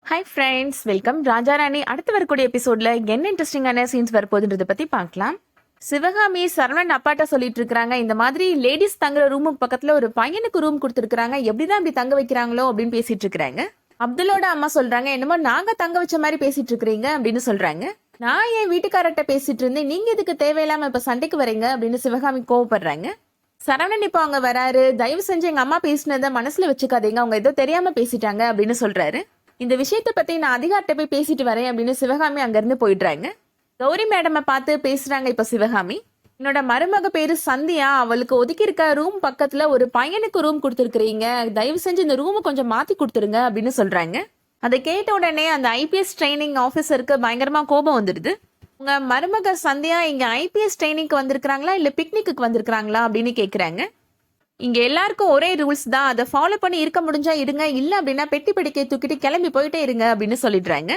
Hi friends, welcome. Raja Rani அடுத்து வரக்கூடிய எபிசோட்ல என்ன இன்ட்ரெஸ்டிங்கான சீன்ஸ் வரப்போகுதுன்றதை பத்தி பார்க்கலாம். சிவகாமி சரவணன் அப்பாட்ட சொல்லிட்டு இருக்காங்க, இந்த மாதிரி லேடிஸ் தங்குற ரூமுக்கு பக்கத்துல ஒரு பையனுக்கு ரூம் கொடுத்துருக்காங்க, எப்படிதான் இப்படி தங்க வைக்கிறாங்களோ அப்படின்னு பேசிட்டு இருக்காங்க. அப்துல்லோட அம்மா சொல்றாங்க, என்னமோ நாங்க தங்க வச்ச மாதிரி பேசிட்டு இருக்கிறீங்க அப்படின்னு சொல்றாங்க. நான் என் வீட்டுக்காரர்கிட்ட பேசிட்டு இருந்தேன், நீங்க இதுக்கு தேவையில்லாம இப்ப சண்டைக்கு வரீங்க அப்படின்னு சிவகாமி கோவப்படுறாங்க. சரவணன் இப்போ அவங்க வராரு, தயவு செஞ்சு எங்க அம்மா பேசினதை மனசுல வச்சுக்காதீங்க, அவங்க ஏதோ தெரியாம பேசிட்டாங்க அப்படின்னு சொல்றாரு. இந்த விஷயத்தை பத்தி நான் அதிகார்ட்ட போய் பேசிட்டு வரேன் அப்படின்னு சிவகாமி அங்கிருந்து போயிடுறாங்க. கௌரி மேடமை பார்த்து பேசுறாங்க. இப்ப சிவகாமி, என்னோட மருமக பேரு சந்தியா, அவளுக்கு ஒதுக்கி இருக்க ரூம் பக்கத்துல ஒரு பையனுக்கு ரூம் கொடுத்துருக்கீங்க, தயவு செஞ்சு இந்த ரூம் கொஞ்சம் மாத்தி கொடுத்துருங்க அப்படின்னு சொல்றாங்க. அதை கேட்ட உடனே அந்த ஐபிஎஸ் ட்ரைனிங் ஆஃபீஸருக்கு பயங்கரமா கோபம் வந்துடுது. உங்க மருமக சந்தியா இங்க ஐபிஎஸ் ட்ரைனிங்க்கு வந்திருக்காங்களா இல்ல பிக்னிக்கு வந்திருக்காங்களா அப்படின்னு கேக்குறாங்க. இங்க எல்லாருக்கும் ஒரே ரூல்ஸ் தான், அதை ஃபாலோ பண்ணி இருக்க முடிஞ்சா இருங்க, இல்ல அப்படின்னா பெட்டி படிக்க தூக்கிட்டு கிளம்பி போயிட்டே இருங்க அப்படின்னு சொல்லிடுறாங்க.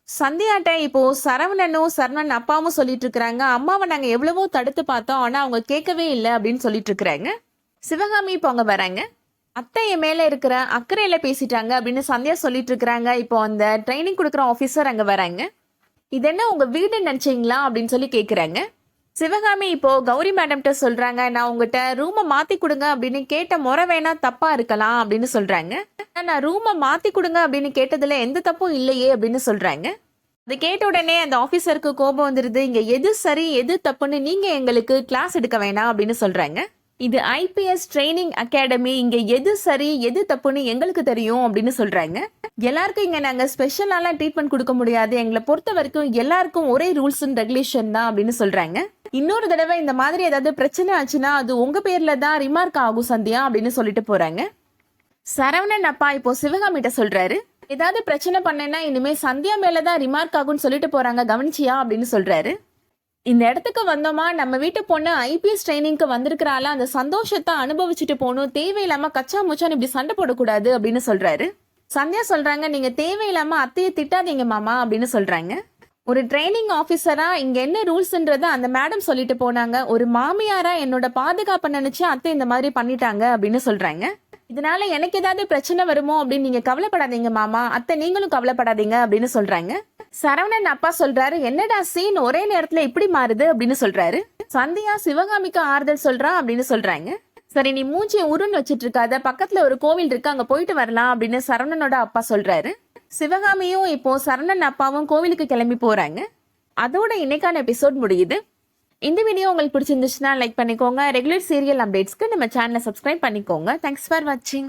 சந்தியாட்ட இப்போ சரவணனும் சரவணன் அப்பாவும் சொல்லிட்டு இருக்கிறாங்க, அம்மாவை நாங்க எவ்வளவோ தடுத்து பார்த்தோம், ஆனா அவங்க கேட்கவே இல்லை அப்படின்னு சொல்லிட்டு இருக்கிறாங்க. சிவகாமி இப்போ அங்க வராங்க. அத்தை என் மேல இருக்கிற அக்கறையில பேசிட்டாங்க அப்படின்னு சந்தியா சொல்லிட்டு இருக்கிறாங்க. இப்போ அந்த ட்ரைனிங் கொடுக்குற ஆபீசர் அங்க வராங்க. இது என்ன உங்க வீடு நினைச்சீங்களா அப்படின்னு சொல்லி கேக்குறாங்க. சிவகாமி இப்போ கௌரி மேடம்கிட்ட சொல்றாங்க, நான் உங்ககிட்ட ரூமை மாத்தி கொடுங்க அப்படின்னு கேட்ட முறை வேணா தப்பா இருக்கலாம் அப்படின்னு சொல்றாங்க. நான் ரூமை மாத்தி கொடுங்க அப்படின்னு கேட்டதுல எந்த தப்பும் இல்லையே அப்படின்னு சொல்றாங்க. அதை கேட்ட உடனே அந்த ஆபீசருக்கு கோபம் வந்துருது. இங்க எது சரி எது தப்புன்னு நீங்க எங்களுக்கு கிளாஸ் எடுக்க வேணாம் அப்படின்னு சொல்றாங்க. இது ஐபிஎஸ் ட்ரைனிங் அகாடமி, இங்க எது சரி எது தப்புன்னு எங்களுக்கு தெரியும் அப்படின்னு சொல்றாங்க. எல்லாருக்கும் இங்க நாங்க ஸ்பெஷலாலாம் ட்ரீட்மெண்ட் கொடுக்க முடியாது, எங்களை பொறுத்த வரைக்கும் எல்லாருக்கும் ஒரே ரூல்ஸ் அண்ட் ரெகுலேஷன் தான் அப்படின்னு சொல்றாங்க. இன்னொரு தடவை இந்த மாதிரி ஏதாவது பிரச்சனை ஆச்சுன்னா அது உங்க பேர்ல தான் ரிமார்க் ஆகும் சந்தியா அப்படின்னு சொல்லிட்டு போறாங்க. சரவணன் அப்பா இப்போ சிவகாமிட்ட சொல்றாரு, ஏதாவது பிரச்சனை பண்ணேன்னா இனிமே சந்தியா மேலதான் ரிமார்க் ஆகும்னு சொல்லிட்டு போறாங்க, கவனிச்சியா அப்படின்னு சொல்றாரு. இந்த இடத்துக்கு வந்தோமா, நம்ம வீட்டு பொண்ணு ஐபிஎஸ் ட்ரைனிங்க்கு வந்திருக்கிறாளா, அந்த சந்தோஷத்தை அனுபவிச்சுட்டு போகணும், தேவையில்லாம கச்சா முச்சான்னு இப்படி சண்டை போடக்கூடாது அப்படின்னு சொல்றாரு. சந்தியா சொல்றாங்க, நீங்க தேவையில்லாம அத்தையை திட்டாதீங்க மாமா அப்படின்னு சொல்றாங்க. ஒரு ட்ரைனிங் ஆபீசரா இங்க என்ன ரூல்ஸ்ன்றத அந்த மேடம் சொல்லிட்டு போனாங்க, ஒரு மாமியாரா என்னோட பாதுகாப்பை நினைச்சு அத்தை இந்த மாதிரி பண்ணிட்டாங்க அப்படின்னு சொல்றாங்க. இதனால எனக்கு ஏதாவது பிரச்சனை வருமோ அப்படின்னு நீங்க கவலைப்படாதீங்க மாமா, அத்தை நீங்களும் கவலைப்படாதீங்க அப்படின்னு சொல்றாங்க. சரவணன் அப்பா சொல்றாரு, என்னடா சீன் ஒரே நேரத்துல இப்படி மாறுது அப்படின்னு சொல்றாரு. சந்தியா சிவகாமிக்கு ஆறுதல் சொல்றா அப்படின்னு சொல்றாங்க. சரி நீ மூஞ்சி உருன்னு வச்சிட்டு இருக்காத, பக்கத்துல ஒரு கோவில் இருக்கு, அங்க போயிட்டு வரலாம் அப்படின்னு சரவணனோட அப்பா சொல்றாரு. சிவகாமியும் இப்போ சரவணன் அப்பாவும் கோவிலுக்கு கிளம்பி போறாங்க. அதோட இன்னைக்கான எபிசோட் முடியுது. இந்த வீடியோ உங்களுக்கு பிடிச்சிருந்துச்சுன்னா லைக் பண்ணிக்கோங்க. ரெகுலர் சீரியல் அப்டேட்ஸ்க்கு நம்ம சேனலை சப்ஸ்கிரைப் பண்ணிக்கோங்க. தேங்க்ஸ் ஃபார் வாட்சிங்.